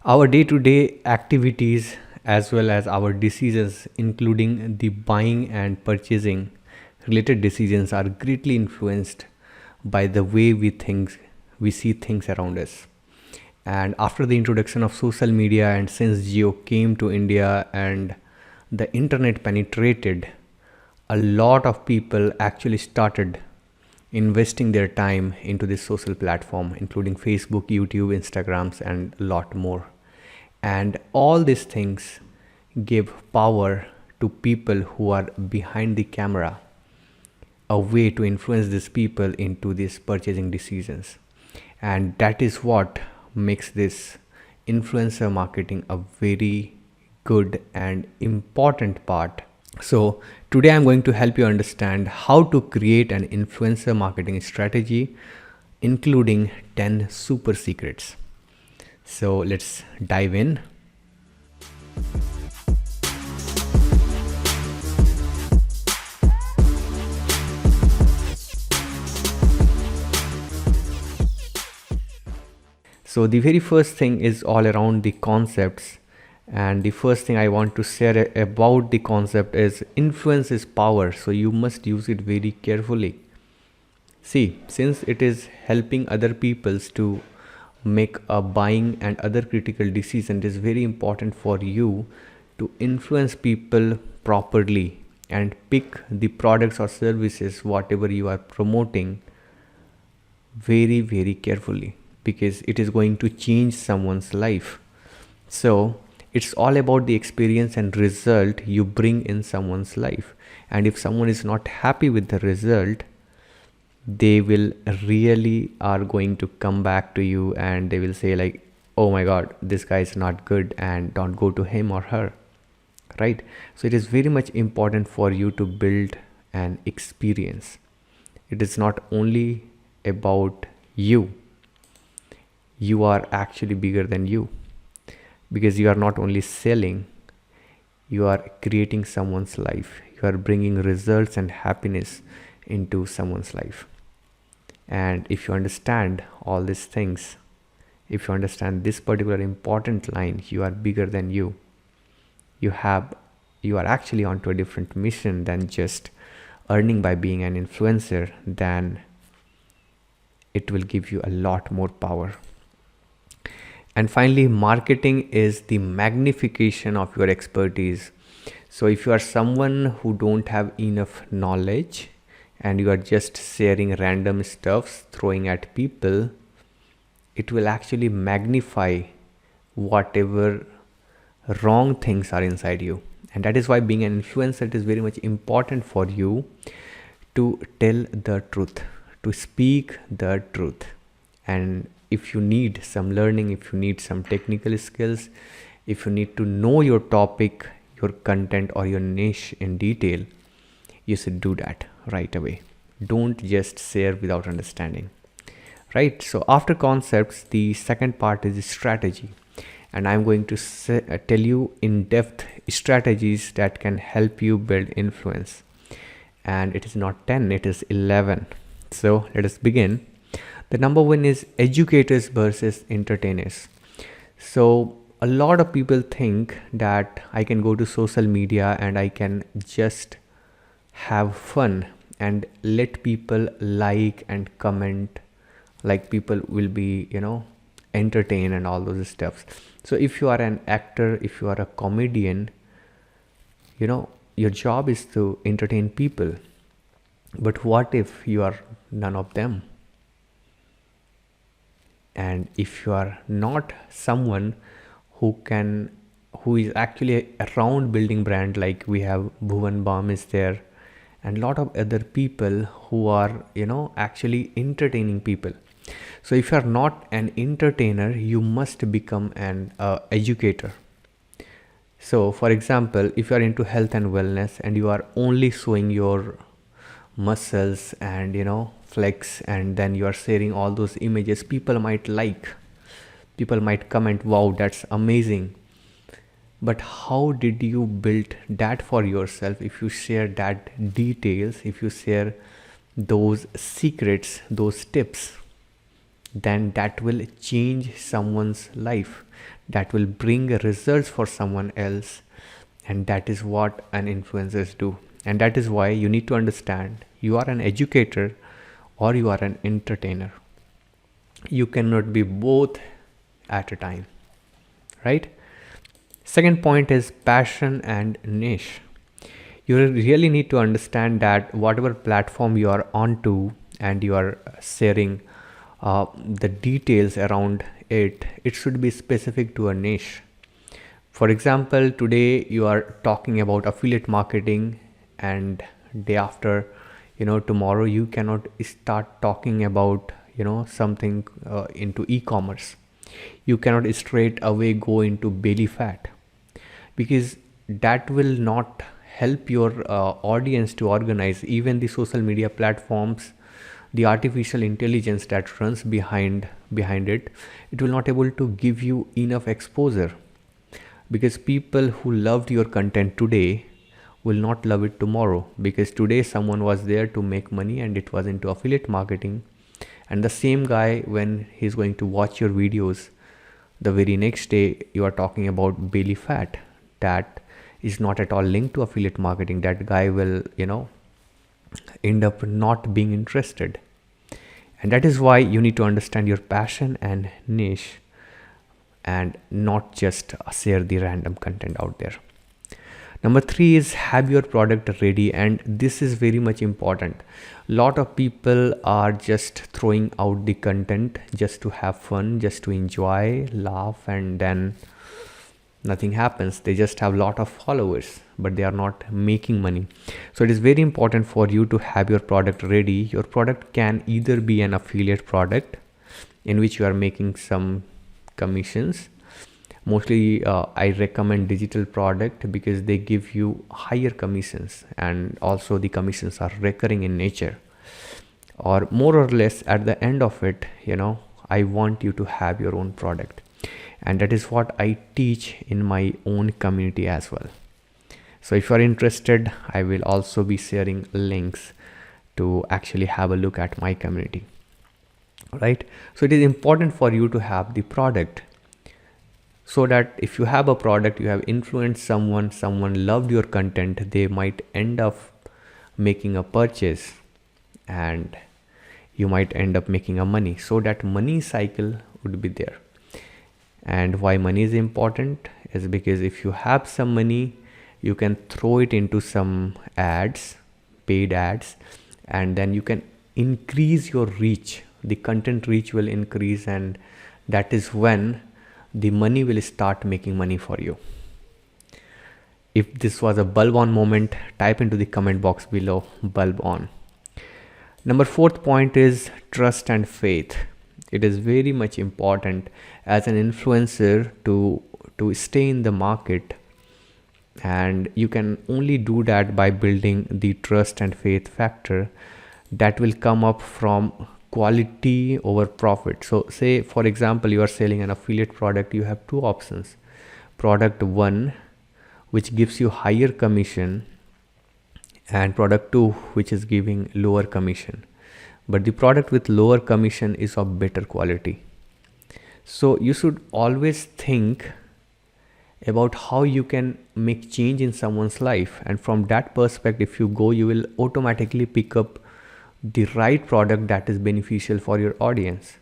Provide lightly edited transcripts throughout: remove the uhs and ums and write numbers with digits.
Our day-to-day activities as well as our decisions, including the buying and purchasing related decisions, are greatly influenced by the way we see things around us. And after the introduction of social media, and since Geo came to India and the internet penetrated, a lot of people actually started investing their time into this social platform, including Facebook, YouTube, Instagrams, and a lot more. And all these things give power to people who are behind the camera, a way to influence these people into these purchasing decisions. And that is what makes this influencer marketing a very good and important part. So today I'm going to help you understand how to create an influencer marketing strategy, including 10 super secrets. So let's dive in. So the very first thing is all around the concepts. And the first thing I want to share about the concept is influence is power. So you must use it very carefully. See, since it is helping other peoples to make a buying and other critical decision, it is very important for you to influence people properly and pick the products or services, whatever you are promoting, very, very carefully, because it is going to change someone's life. So it's all about the experience and result you bring in someone's life. And if someone is not happy with the result, they will really are going to come back to you and they will say like, oh my god, this guy is not good, and don't go to him or her, right? So it is very much important for you to build an experience. It is not only about you. You are actually bigger than you, because you are not only selling, you are creating someone's life. You are bringing results and happiness into someone's life. And if you understand all these things, if you understand this particular important line, you are bigger than you. You are actually onto a different mission than just earning by being an influencer. Then it will give you a lot more power. And finally, marketing is the magnification of your expertise. So if you are someone who don't have enough knowledge and you are just sharing random stuffs, throwing at people, it will actually magnify whatever wrong things are inside you. And that is why being an influencer, it is very much important for you to tell the truth, to speak the truth. And if you need some learning, if you need some technical skills, if you need to know your topic, your content, or your niche in detail, you should do that right away. Don't just share without understanding, right? So after concepts, the second part is strategy. And I'm going to tell you in-depth strategies that can help you build influence. And it is not 10, it is 11. So let us begin. The number one is educators versus entertainers. So a lot of people think that I can go to social media and I can just have fun and let people like and comment, like people will be, entertained and all those stuffs. So if you are an actor, if you are a comedian, your job is to entertain people. But what if you are none of them? And if you are not someone who is actually around building brand, like we have Bhuvan Baum is there, and a lot of other people who are, actually entertaining people. So if you are not an entertainer, you must become an educator. So for example, if you are into health and wellness and you are only showing your muscles and flex, and then you are sharing all those images, people might comment, wow, that's amazing. But how did you build that for yourself? If you share that details, if you share those secrets, those tips, then that will change someone's life, that will bring results for someone else. And that is what an influencers do. And that is why you need to understand, you are an educator or you are an entertainer. You cannot be both at a time, right? Second point is passion and niche. You really need to understand that whatever platform you are onto and you are sharing the details around it, it should be specific to a niche. For example, today you are talking about affiliate marketing, and day after, tomorrow you cannot start talking about, something into e-commerce. You cannot straight away go into belly fat, because that will not help your audience to organize. Even the social media platforms, the artificial intelligence that runs behind it, it will not able to give you enough exposure, because people who loved your content today will not love it tomorrow, because today someone was there to make money and it was into affiliate marketing, and the same guy, when he's going to watch your videos, the very next day you are talking about belly fat that is not at all linked to affiliate marketing. That guy will end up not being interested. And that is why you need to understand your passion and niche, and not just share the random content out there. Number 3 is have your product ready, and this is very much important. Lot of people are just throwing out the content just to have fun, just to enjoy, laugh, and then nothing happens. They just have a lot of followers, but they are not making money. So it is very important for you to have your product ready. Your product can either be an affiliate product in which you are making some commissions. Mostly I recommend digital product because they give you higher commissions, and also the commissions are recurring in nature. Or more or less at the end of it, I want you to have your own product. And that is what I teach in my own community as well. So if you are interested, I will also be sharing links to actually have a look at my community, right? So it is important for you to have the product, so that if you have a product, you have influenced someone loved your content, they might end up making a purchase, and you might end up making a money. So that money cycle would be there. And why money is important is because if you have some money, you can throw it into some ads, paid ads, and then you can increase your reach. The content reach will increase, and that is when the money will start making money for you. If this was a bulb on moment, type into the comment box below, bulb on. Number 4th point is trust and faith. It is very much important as an influencer to stay in the market, and you can only do that by building the trust and faith factor that will come up from quality over profit. So say for example, you are selling an affiliate product, you have two options. Product 1, which gives you higher commission, and product 2, which is giving lower commission. But the product with lower commission is of better quality. So you should always think about how you can make change in someone's life, and from that perspective, if you go, you will automatically pick up the right product that is beneficial for your audience.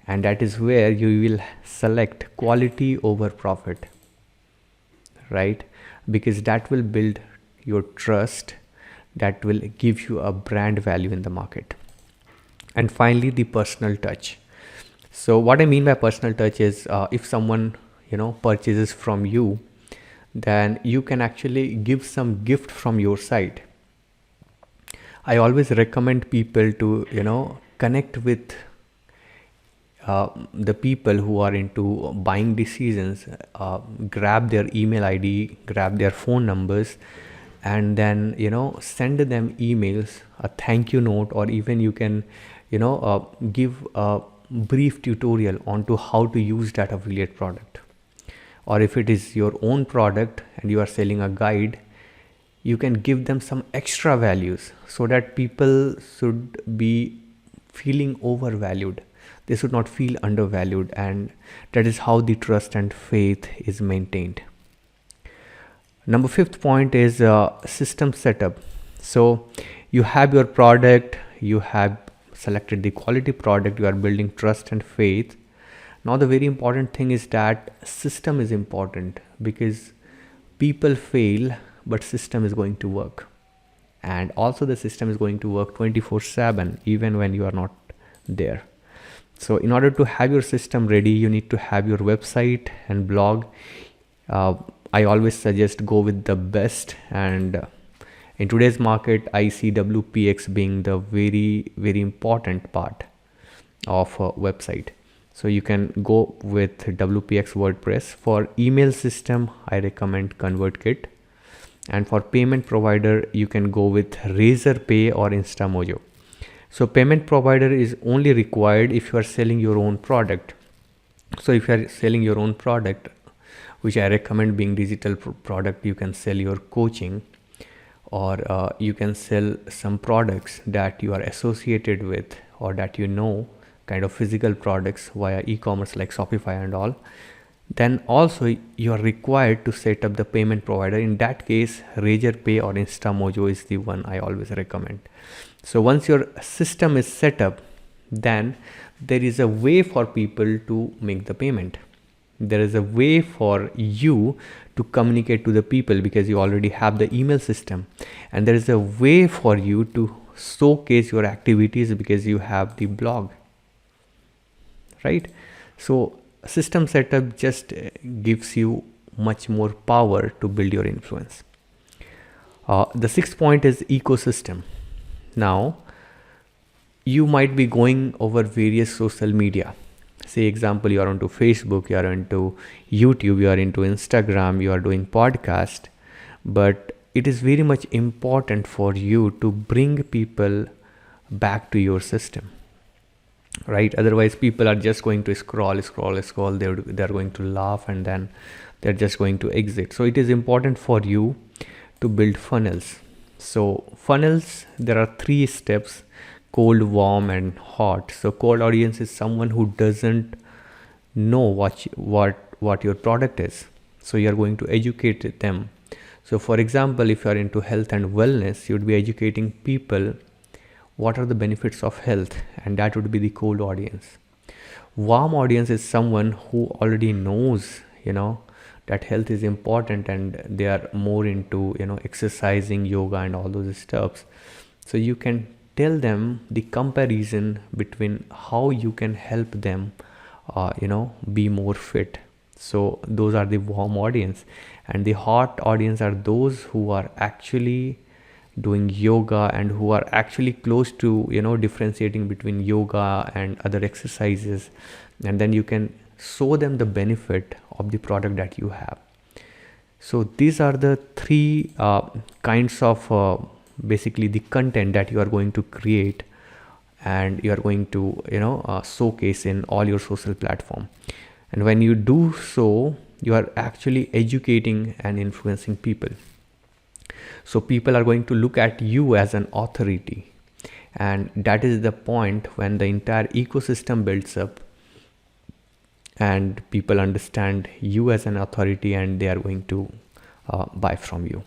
And that is where you will select quality over profit, right? Because that will build your trust, that will give you a brand value in the market. And finally, the personal touch. So what I mean by personal touch is if someone purchases from you, then you can actually give some gift from your side. I always recommend people to connect with the people who are into buying decisions, grab their email ID, grab their phone numbers, and then send them emails, a thank you note, or even you can give a brief tutorial onto how to use that affiliate product. Or if it is your own product and you are selling a guide, you can give them some extra values so that people should be feeling overvalued. they should not feel undervalued, and that is how the trust and faith is maintained. Number fifth point is system setup. So you have your product, you have selected the quality product, you are building trust and faith. Now the very important thing is that system is important, because people fail but system is going to work, and also the system is going to work 24/7 even when you are not there. So in order to have your system ready, you need to have your website and blog. I always suggest go with the best, and in today's market I see WPX being the very very important part of a website. So you can go with WPX WordPress. For email system, I recommend ConvertKit, and for payment provider you can go with Razorpay or Instamojo. So payment provider is only required if you are selling your own product. So if you are selling your own product, which I recommend being digital product, you can sell your coaching, or you can sell some products that you are associated with or that you know, kind of physical products via e-commerce like Shopify and all. Then also you are required to set up the payment provider. In that case, Razorpay or Instamojo is the one I always recommend. So once your system is set up, then there is a way for people to make the payment. There is a way for you to communicate to the people because you already have the email system, and there is a way for you to showcase your activities because you have the blog, right? So system setup just gives you much more power to build your influence. The sixth point is ecosystem. Now you might be going over various social media. Say example, you are onto Facebook, you are into YouTube, you are into Instagram, you are doing podcast, but it is very much important for you to bring people back to your system, right? Otherwise people are just going to scroll, they're going to laugh, and then they're just going to exit. So it is important for you to build funnels. So funnels, there are 3 steps: cold, warm, and hot. So cold audience is someone who doesn't know what your product is, so you are going to educate them. So for example, if you are into health and wellness, you would be educating people what are the benefits of health, and that would be the cold audience. Warm audience is someone who already knows, that health is important, and they are more into, exercising, yoga, and all those stuffs. So you can tell them the comparison between how you can help them be more fit. So those are the warm audience, and the hot audience are those who are actually doing yoga and who are actually close to differentiating between yoga and other exercises, and then you can show them the benefit of the product that you have. So these are the 3 kinds of basically the content that you are going to create, and you are going to showcase in all your social platform. And when you do so, you are actually educating and influencing people. So people are going to look at you as an authority, and that is the point when the entire ecosystem builds up and people understand you as an authority, and they are going to buy from you.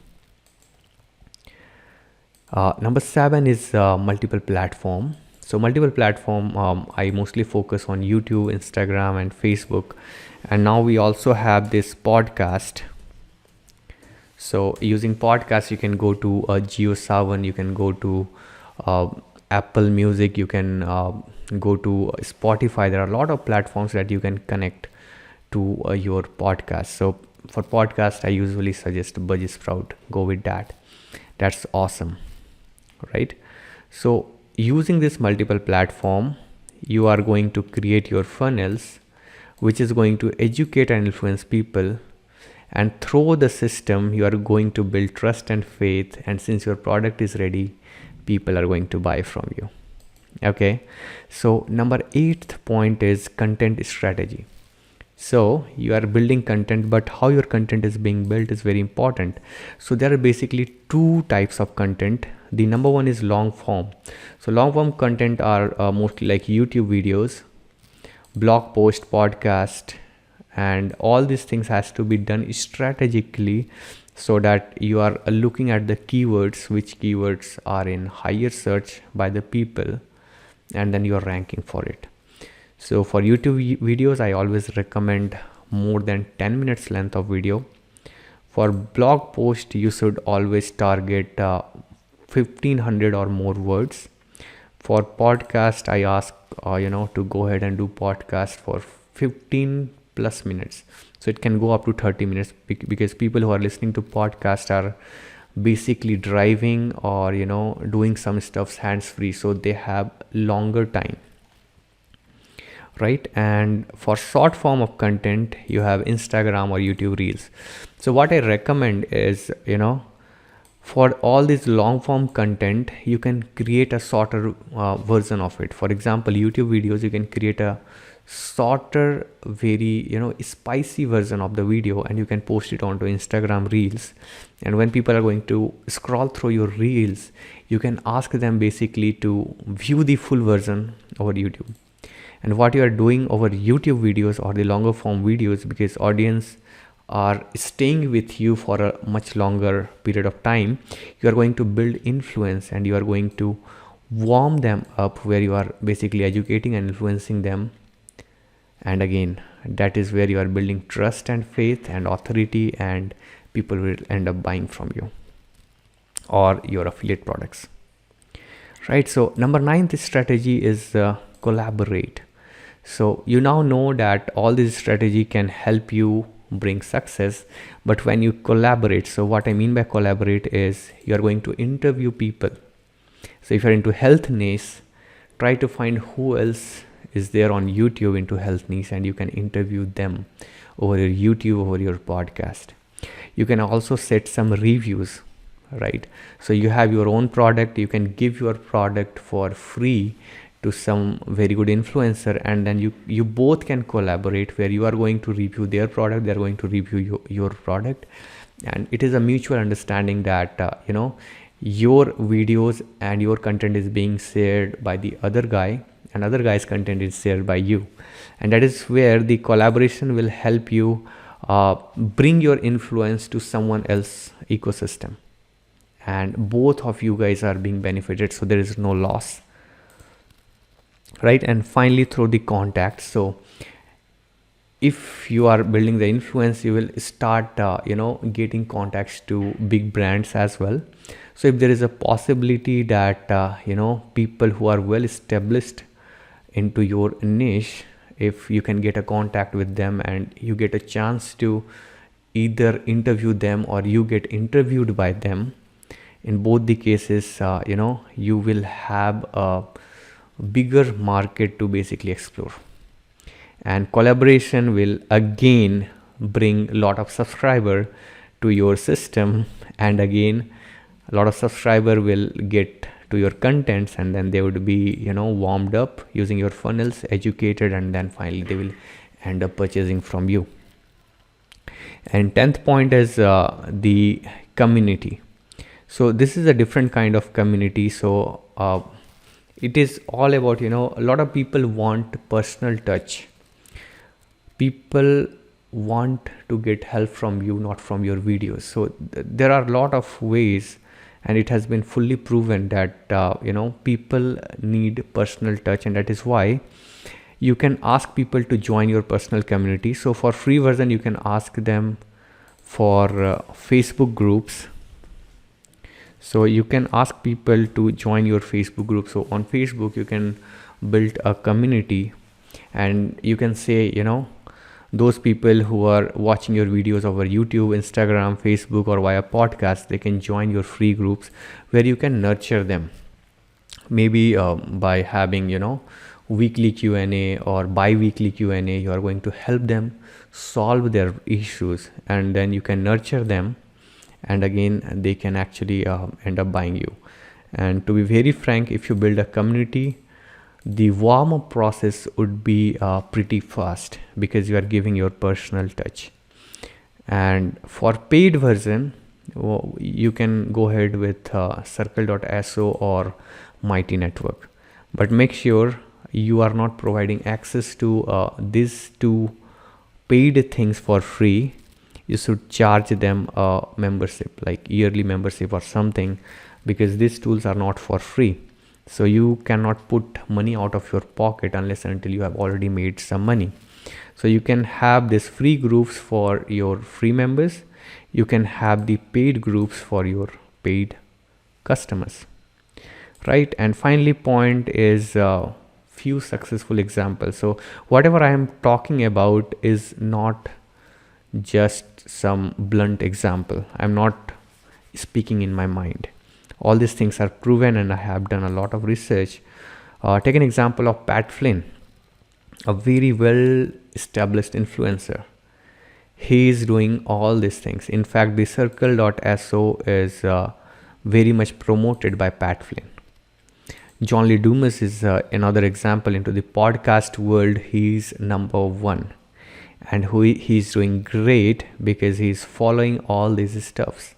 Number 7 is multiple platform. So multiple platform, I mostly focus on YouTube, Instagram, and Facebook, and now we also have this podcast. So using podcast, you can go to JioSaavn, you can go to Apple Music, you can go to Spotify. There are a lot of platforms that you can connect to your podcast. So for podcast, I usually suggest Buzzsprout. Go with that. That's awesome, right? So using this multiple platform, you are going to create your funnels, which is going to educate and influence people. And through the system, you are going to build trust and faith. And since your product is ready, people are going to buy from you. Okay. So number 8th point is content strategy. So you are building content, but how your content is being built is very important. So there are basically 2 types of content. The number 1 is long form. So long form content are mostly like YouTube videos, blog post, podcast, and all these things has to be done strategically, so that you are looking at the keywords, which keywords are in higher search by the people, and then you are ranking for it. So for YouTube videos, I always recommend more than 10 minutes length of video. For blog post, you should always target 1500 or more words. For podcast, I ask to go ahead and do podcast for 15 plus minutes. So it can go up to 30 minutes, because people who are listening to podcast are basically driving or doing some stuff hands free, so they have longer time, right? And for short form of content, you have Instagram or YouTube reels. So what I recommend is, for all this long form content, you can create a shorter version of it. For example, YouTube videos, you can create a shorter, very spicy version of the video, and you can post it onto Instagram reels. And when people are going to scroll through your reels, you can ask them basically to view the full version over YouTube. And what you are doing over YouTube videos or the longer form videos, because audience are staying with you for a much longer period of time, you are going to build influence, and you are going to warm them up, where you are basically educating and influencing them. And again, that is where you are building trust and faith and authority, and people will end up buying from you or your affiliate products, right? So number 9, this strategy is collaborate. So you now know that all this strategy can help you bring success, but when you collaborate, so what I mean by collaborate is you are going to interview people. So if you're into health niche, try to find who else is there on YouTube into health niche, and you can interview them over your YouTube, over your podcast. You can also set some reviews, right? So you have your own product, you can give your product for free to some very good influencer, and then you both can collaborate, where you are going to review their product, they're going to review your product, and it is a mutual understanding that your videos and your content is being shared by the other guy, and other guy's content is shared by you. And that is where the collaboration will help you bring your influence to someone else's ecosystem, and both of you guys are being benefited, so there is no loss, right? And finally, through the contacts. So if you are building the influence, you will start getting contacts to big brands as well. So if there is a possibility that people who are well established into your niche, if you can get a contact with them and you get a chance to either interview them or you get interviewed by them, in both the cases you will have a bigger market to basically explore. And collaboration will again bring a lot of subscriber to your system, and again a lot of subscriber will get to your contents, and then they would be warmed up using your funnels, educated, and then finally they will end up purchasing from you. And 10th point is the community. So this is a different kind of community. So it is all about a lot of people want personal touch. People want to get help from you, not from your videos. So there are a lot of ways, and it has been fully proven that people need personal touch, and that is why you can ask people to join your personal community. So for free version, you can ask them for Facebook groups. So you can ask people to join your Facebook group. So on Facebook, you can build a community, and you can say those people who are watching your videos over YouTube, Instagram, Facebook, or via podcast, they can join your free groups, where you can nurture them, maybe by having weekly Q&A or bi-weekly Q&A. You are going to help them solve their issues, and then you can nurture them, and again they can actually end up buying you. And to be very frank, if you build a community, the warm-up process would be pretty fast, because you are giving your personal touch. And for paid version, you can go ahead with circle.so or Mighty Network, but make sure you are not providing access to these two paid things for free, you should charge them a membership, like yearly membership or something, because these tools are not for free. So you cannot put money out of your pocket unless until you have already made some money. So you can have these free groups for your free members, you can have the paid groups for your paid customers, right? And finally, point is few successful examples. So whatever I am talking about is not just some blunt example. I'm not speaking in my mind. All these things are proven, and I have done a lot of research. Take an example of Pat Flynn, a very well established influencer. He is doing all these things. In fact, the circle.so is very much promoted by Pat Flynn. John Lee Dumas is another example. Into the podcast world, he's number one, and he's doing great because he's following all these stuffs.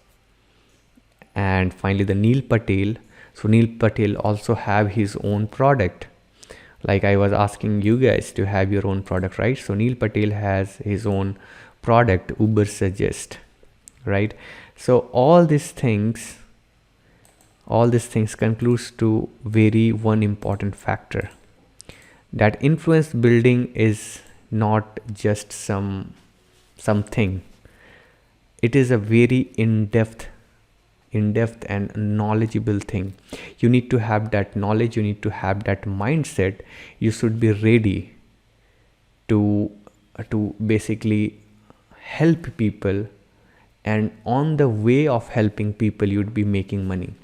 And finally, the Neil Patel. So Neil Patel also have his own product. Like I was asking you guys to have your own product, right? So Neil Patel has his own product, Uber Suggest, right? So all these things concludes to very one important factor, that influence building is not just something. It is a very in-depth and knowledgeable thing. You need to have that knowledge, you need to have that mindset. You should be ready to basically help people, and on the way of helping people you'd be making money.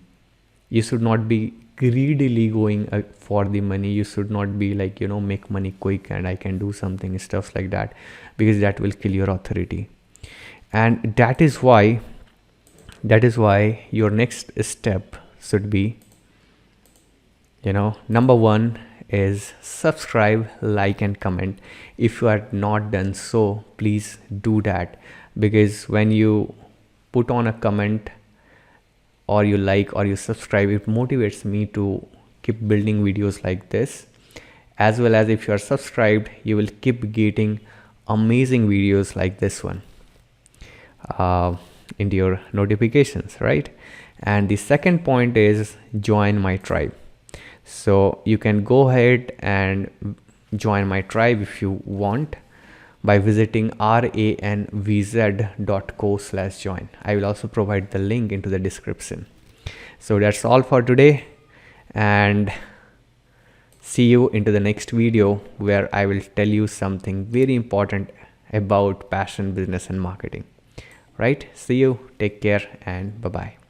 You should not be greedily going for the money. You should not be like, make money quick and I can do something, stuff like that, because that will kill your authority. And that is why your next step should be, number one is subscribe, like and comment. If you are not done so, please do that, because when you put on a comment or you like or you subscribe, it motivates me to keep building videos like this. As well as if you are subscribed, you will keep getting amazing videos like this one into your notifications, right? And the second point is join my tribe. So you can go ahead and join my tribe if you want by visiting ranvz.co/join. I will also provide the link into the description. So that's all for today, and see you into the next video where I will tell you something very important about passion, business and marketing. Right? See you, take care, and bye-bye.